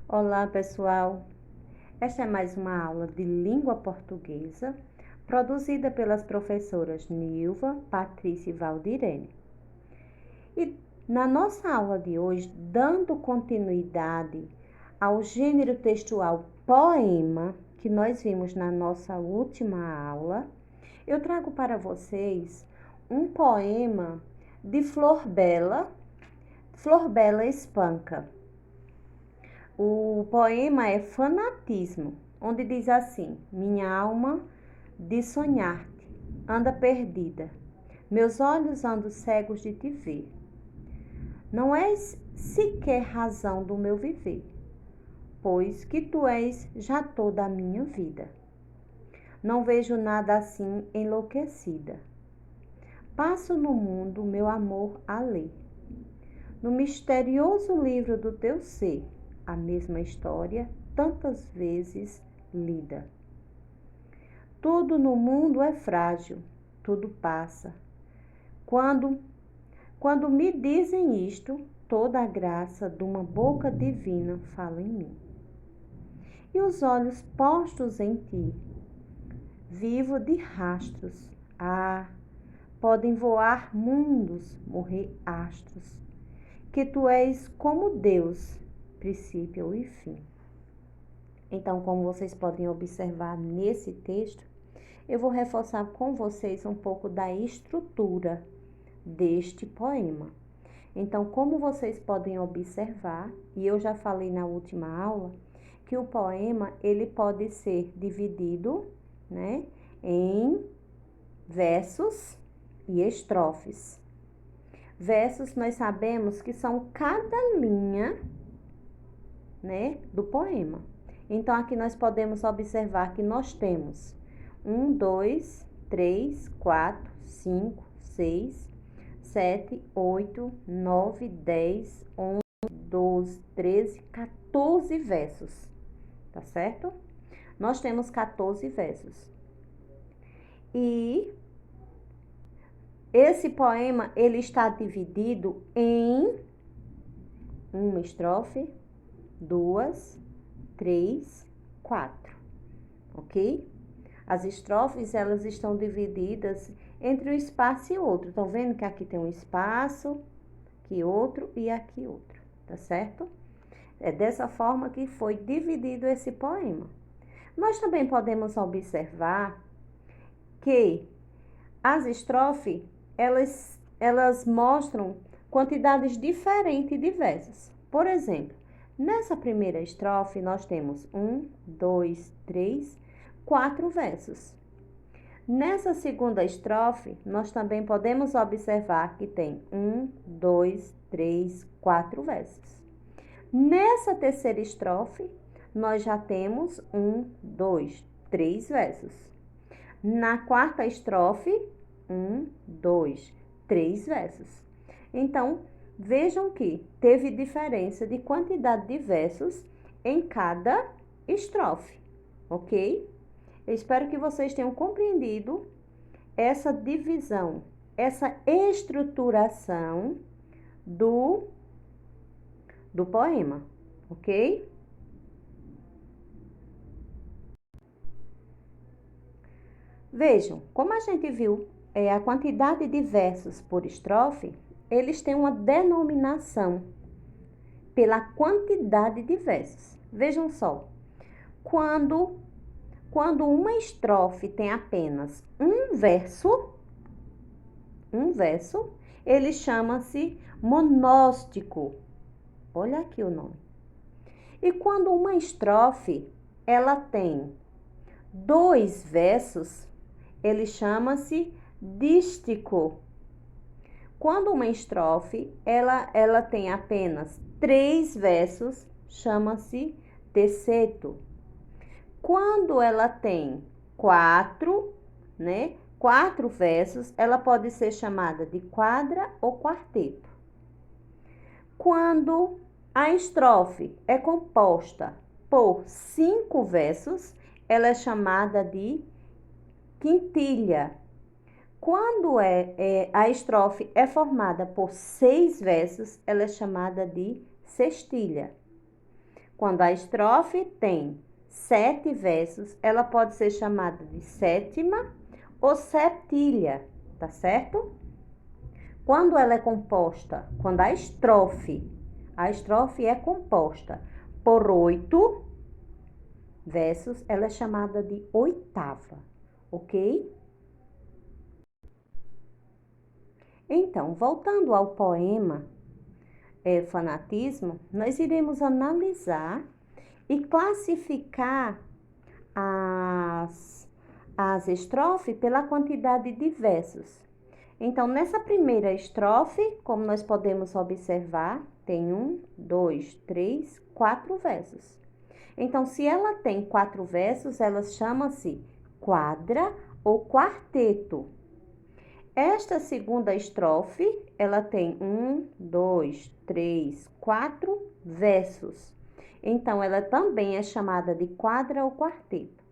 Olá, pessoal! Esta é mais uma aula de língua portuguesa produzida pelas professoras Nilva, Patrícia e Valdirene. E na nossa aula de hoje, dando continuidade ao gênero textual poema que nós vimos na nossa última aula, eu trago para vocês um poema de Flor Bela Espanca. O poema é Fanatismo, onde diz assim: minha alma de sonhar-te anda perdida, meus olhos andam cegos de te ver. Não és sequer razão do meu viver, pois que tu és já toda a minha vida. Não vejo nada assim enlouquecida. Passo no mundo meu amor a ler, no misterioso livro do teu ser, a mesma história tantas vezes lida. Tudo no mundo é frágil, tudo passa. Quando me dizem isto, toda a graça de uma boca divina fala em mim. E os olhos postos em ti, vivo de rastros, podem voar mundos, morrer astros, que tu és como Deus, princípio e fim. Então, como vocês podem observar nesse texto, eu vou reforçar com vocês um pouco da estrutura deste poema. Então, como vocês podem observar, e eu já falei na última aula, que o poema ele pode ser dividido, né, em versos e estrofes. Versos nós sabemos que são cada linha, né, do poema. Então, aqui nós podemos observar que nós temos 1, 2, 3, 4, 5, 6, 7, 8, 9, 10, 11, 12, 13, 14 versos, tá certo? Nós temos 14 versos. E esse poema, ele está dividido em uma estrofe, 2, 3, 4, ok? As estrofes, elas estão divididas entre um espaço e outro. Estão vendo que aqui tem um espaço, aqui outro e aqui outro, tá certo? É dessa forma que foi dividido esse poema. Nós também podemos observar que as estrofes, elas mostram quantidades diferentes de versos. Por exemplo, nessa primeira estrofe, nós temos 1, 2, 3, 4 versos. Nessa segunda estrofe, nós também podemos observar que tem 1, 2, 3, 4 versos. Nessa terceira estrofe, nós já temos 1, 2, 3 versos. Na quarta estrofe, 1, 2, 3 versos. Então, vejam que teve diferença de quantidade de versos em cada estrofe, ok? Eu espero que vocês tenham compreendido essa divisão, essa estruturação do poema, ok? Vejam, como a gente viu, a quantidade de versos por estrofe, eles têm uma denominação pela quantidade de versos. Vejam só, quando uma estrofe tem apenas um verso, ele chama-se monóstico. Olha aqui o nome. E quando uma estrofe, ela tem 2 versos, ele chama-se dístico. Quando uma estrofe, ela tem apenas 3 versos, chama-se terceto. Quando ela tem 4 versos, ela pode ser chamada de quadra ou quarteto. Quando a estrofe é composta por 5 versos, ela é chamada de quintilha. Quando a estrofe é formada por 6 versos, ela é chamada de sextilha. Quando a estrofe tem 7 versos, ela pode ser chamada de sétima ou septilha, tá certo? Quando ela é composta, quando a estrofe é composta por 8 versos, ela é chamada de oitava, ok? Então, voltando ao poema Fanatismo, nós iremos analisar e classificar as estrofes pela quantidade de versos. Então, nessa primeira estrofe, como nós podemos observar, tem 1, 2, 3, 4 versos. Então, se ela tem 4 versos, ela chama-se quadra ou quarteto. Esta segunda estrofe, ela tem 1, 2, 3, 4 versos. Então, ela também é chamada de quadra ou quarteto.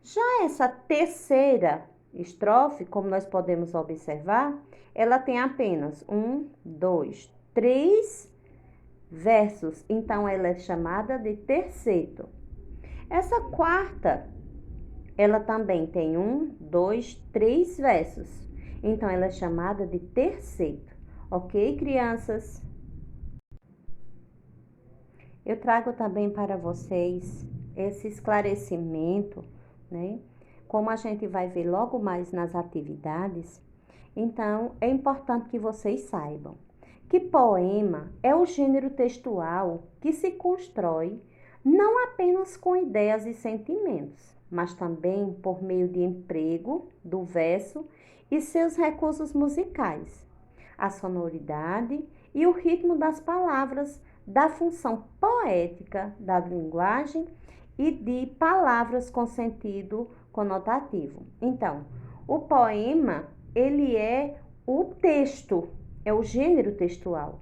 Já essa terceira estrofe, como nós podemos observar, ela tem apenas 1, 2, 3 versos. Então, ela é chamada de terceto. Essa quarta, ela também tem 1, 2, 3 versos. Então, ela é chamada de terceto. Ok, crianças? Eu trago também para vocês esse esclarecimento, né? Como a gente vai ver logo mais nas atividades, então é importante que vocês saibam que poema é o gênero textual que se constrói não apenas com ideias e sentimentos, mas também por meio de emprego do verso e seus recursos musicais, a sonoridade e o ritmo das palavras, da função poética da linguagem e de palavras com sentido conotativo. Então, o poema, ele é o texto, é o gênero textual.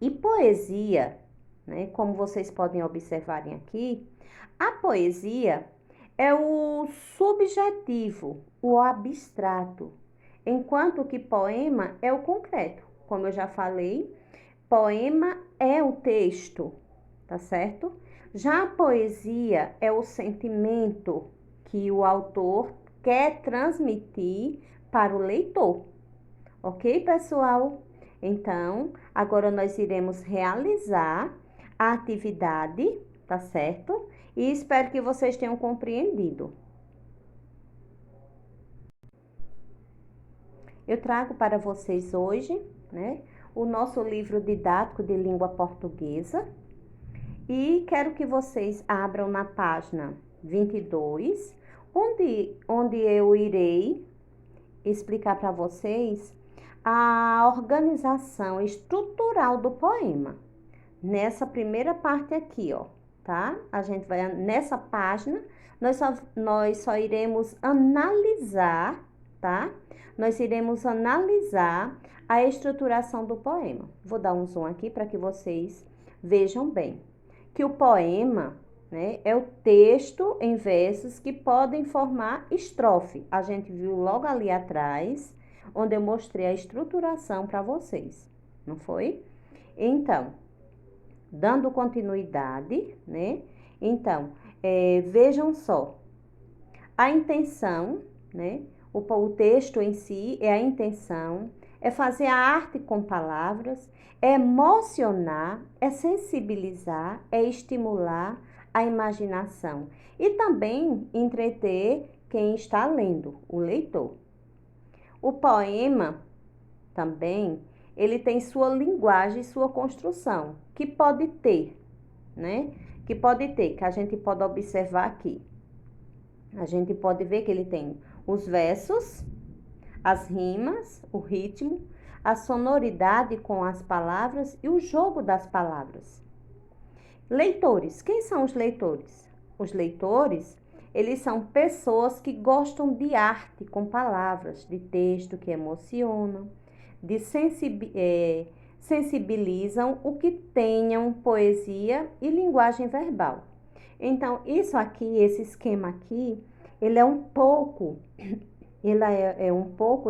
E poesia, né, como vocês podem observarem aqui, a poesia é o subjetivo, o abstrato, enquanto que poema é o concreto. Como eu já falei, poema é o texto, tá certo? Já a poesia é o sentimento que o autor quer transmitir para o leitor. Ok, pessoal? Então, agora nós iremos realizar a atividade, tá certo? E espero que vocês tenham compreendido. Eu trago para vocês hoje, né, o nosso livro didático de língua portuguesa e quero que vocês abram na página 22, onde eu irei explicar para vocês a organização estrutural do poema. Nessa primeira parte aqui, ó, tá? A gente vai nessa página, nós só iremos analisar, tá? Nós iremos analisar a estruturação do poema. Vou dar um zoom aqui para que vocês vejam bem. Que o poema, né, é o texto em versos que podem formar estrofe. A gente viu logo ali atrás, onde eu mostrei a estruturação para vocês, não foi? Então, dando continuidade, né? Então, vejam só, a intenção, né? O texto em si é a intenção, é fazer a arte com palavras, é emocionar, é sensibilizar, é estimular a imaginação e também entreter quem está lendo, o leitor. O poema também, ele tem sua linguagem e sua construção, que pode ter, né? Que a gente pode observar aqui. A gente pode ver que ele tem os versos, as rimas, o ritmo, a sonoridade com as palavras e o jogo das palavras. Leitores, quem são os leitores? Os leitores, eles são pessoas que gostam de arte com palavras, de texto que emocionam, sensibilizam o que tenham poesia e linguagem verbal. Então, isso aqui, esse esquema aqui, ele é um pouco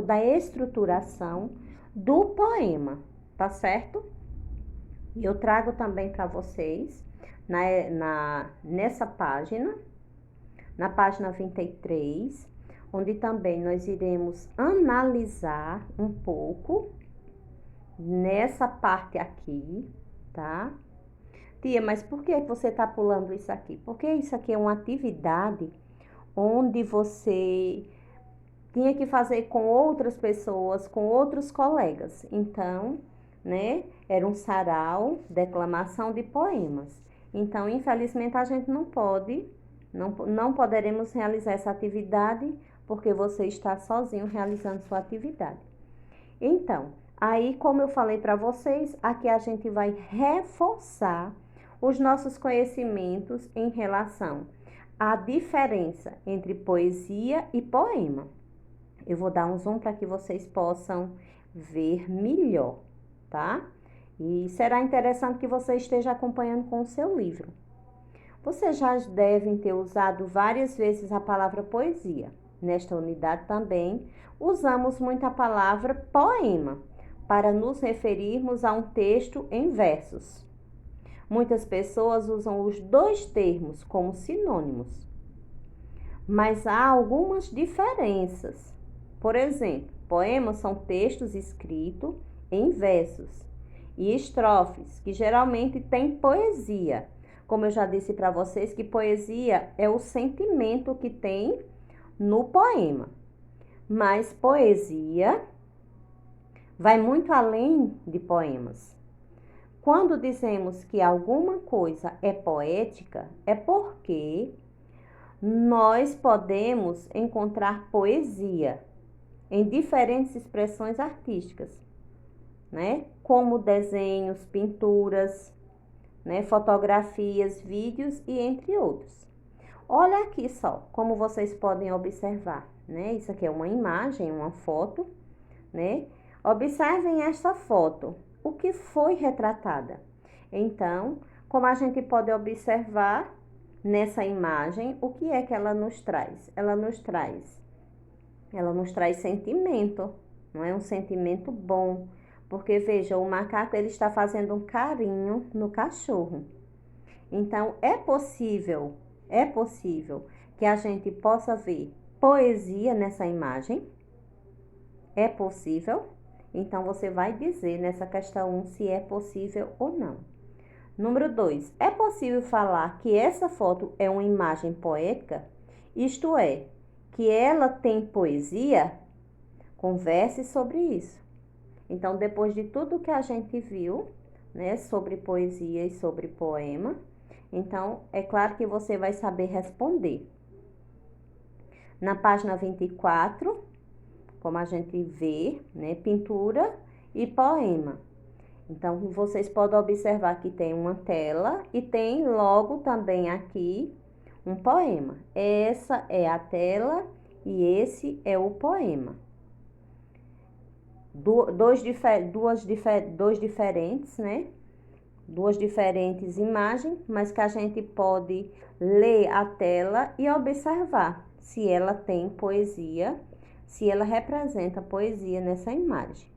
da estruturação do poema, tá certo? E eu trago também para vocês nessa página, na página 23, onde também nós iremos analisar um pouco nessa parte aqui, tá? Tia, mas por que você tá pulando isso aqui? Porque isso aqui é uma atividade onde você tinha que fazer com outras pessoas, com outros colegas. Então, né, era um sarau, declamação de poemas. Então, infelizmente, a gente não poderemos realizar essa atividade porque você está sozinho realizando sua atividade. Então, aí, como eu falei para vocês, aqui a gente vai reforçar os nossos conhecimentos em relação à diferença entre poesia e poema. Eu vou dar um zoom para que vocês possam ver melhor, tá? E será interessante que você esteja acompanhando com o seu livro. Vocês já devem ter usado várias vezes a palavra poesia. Nesta unidade também usamos muito a palavra poema para nos referirmos a um texto em versos. Muitas pessoas usam os dois termos como sinônimos, mas há algumas diferenças. Por exemplo, poemas são textos escritos em versos e estrofes, que geralmente têm poesia. Como eu já disse para vocês, que poesia é o sentimento que tem no poema. Mas poesia vai muito além de poemas. Quando dizemos que alguma coisa é poética, é porque nós podemos encontrar poesia em diferentes expressões artísticas, né? Como desenhos, pinturas, né? Fotografias, vídeos e entre outros. Olha aqui só, como vocês podem observar, né? Isso aqui é uma imagem, uma foto, né? Observem esta foto, o que foi retratada. Então, como a gente pode observar nessa imagem, o que é que ela nos traz? Ela nos traz sentimento, não é? Um sentimento bom, porque veja, o macaco ele está fazendo um carinho no cachorro. Então, é possível que a gente possa ver poesia nessa imagem? É possível? Então, você vai dizer nessa questão 1 se é possível ou não. Número 2, é possível falar que essa foto é uma imagem poética? Isto é, que ela tem poesia? Converse sobre isso. Então, depois de tudo que a gente viu, né, sobre poesia e sobre poema, então, é claro que você vai saber responder. Na página 24, como a gente vê, né, pintura e poema. Então, vocês podem observar que tem uma tela e tem logo também aqui um poema. Essa é a tela e esse é o poema. Dois diferentes, né? Duas diferentes imagens, mas que a gente pode ler a tela e observar se ela tem poesia, se ela representa poesia nessa imagem.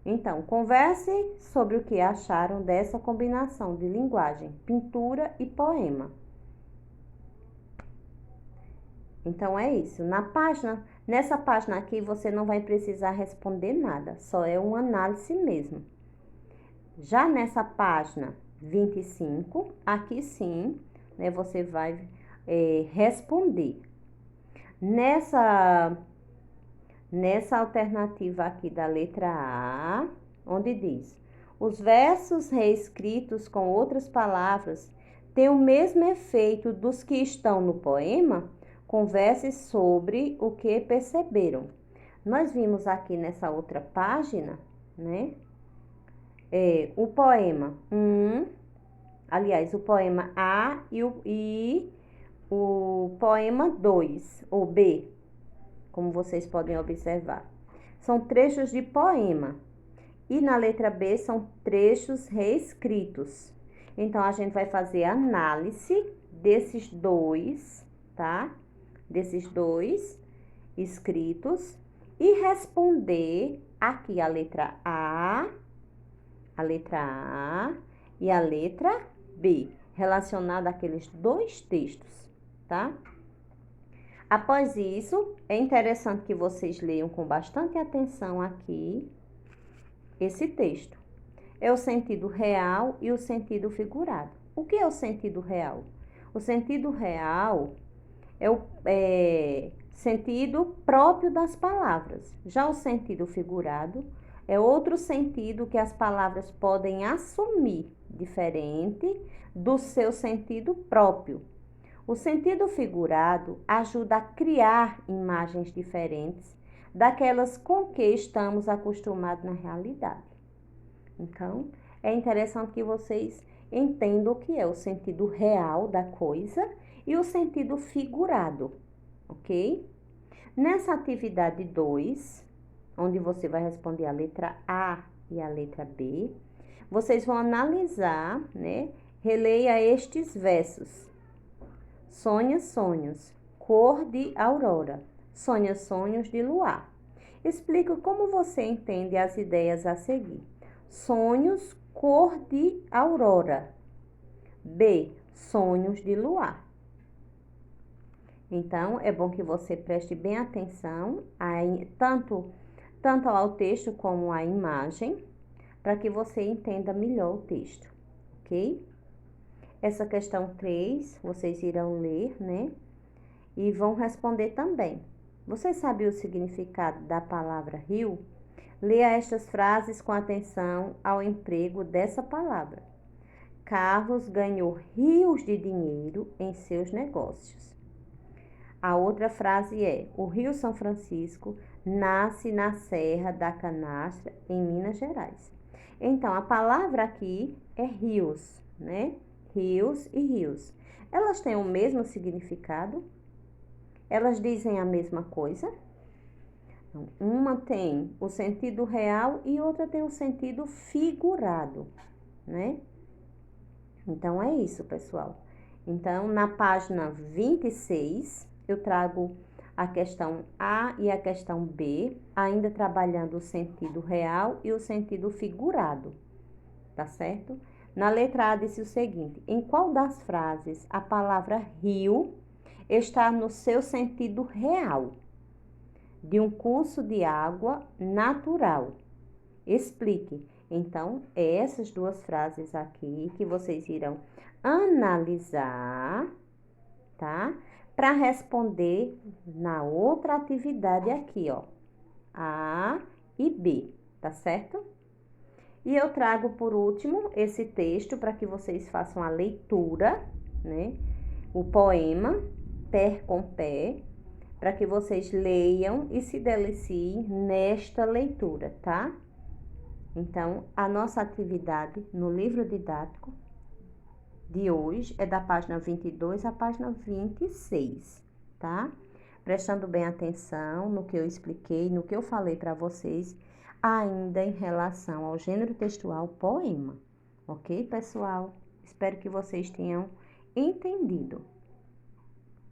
Então, converse sobre o que acharam dessa combinação de linguagem, pintura e poema. Então, é isso. Nessa página aqui, você não vai precisar responder nada, só é uma análise mesmo. Já nessa página 25, aqui sim, né, você vai responder. Nessa alternativa aqui da letra A, onde diz: os versos reescritos com outras palavras têm o mesmo efeito dos que estão no poema? Converse sobre o que perceberam. Nós vimos aqui nessa outra página, né? O poema 1, aliás, o poema A e o poema 2, ou B, como vocês podem observar. São trechos de poema. E na letra B são trechos reescritos. Então, a gente vai fazer análise desses dois, tá? Desses dois escritos e responder aqui a letra A e a letra B. relacionado àqueles dois textos, tá? Após isso, é interessante que vocês leiam com bastante atenção aqui esse texto. É o sentido real e o sentido figurado. O que é o sentido real? O sentido real é o sentido próprio das palavras. Já o sentido figurado é outro sentido que as palavras podem assumir, diferente do seu sentido próprio. O sentido figurado ajuda a criar imagens diferentes daquelas com que estamos acostumados na realidade. Então, é interessante que vocês entendam o que é o sentido real da coisa e o sentido figurado, ok? Nessa atividade 2, onde você vai responder a letra A e a letra B, vocês vão analisar, né? Releia estes versos. Sonha sonhos, cor de aurora. Sonha sonhos de luar. Explica como você entende as ideias a seguir. Sonhos, cor de aurora. B. Sonhos de luar. Então, é bom que você preste bem atenção tanto ao texto como à imagem, para que você entenda melhor o texto, ok? Essa questão 3, vocês irão ler, né? E vão responder também. Você sabe o significado da palavra rio? Leia estas frases com atenção ao emprego dessa palavra. Carlos ganhou rios de dinheiro em seus negócios. A outra frase é: o Rio São Francisco nasce na Serra da Canastra, em Minas Gerais. Então, a palavra aqui é rios, né? Rios e rios. Elas têm o mesmo significado? Elas dizem a mesma coisa? Uma tem o sentido real e outra tem o sentido figurado, né? Então, é isso, pessoal. Então, na página 26, eu trago a questão A e a questão B, ainda trabalhando o sentido real e o sentido figurado, tá certo? Na letra A disse o seguinte: em qual das frases a palavra rio está no seu sentido real? De um curso de água natural. Explique. Então, essas duas frases aqui que vocês irão analisar, tá? Para responder na outra atividade aqui, ó. A e B, tá certo? E eu trago por último esse texto para que vocês façam a leitura, né? O poema Pé com Pé, para que vocês leiam e se deliciem nesta leitura, tá? Então, a nossa atividade no livro didático de hoje é da página 22 à página 26, tá? Prestando bem atenção no que eu expliquei, no que eu falei para vocês, ainda em relação ao gênero textual poema, ok, pessoal? Espero que vocês tenham entendido.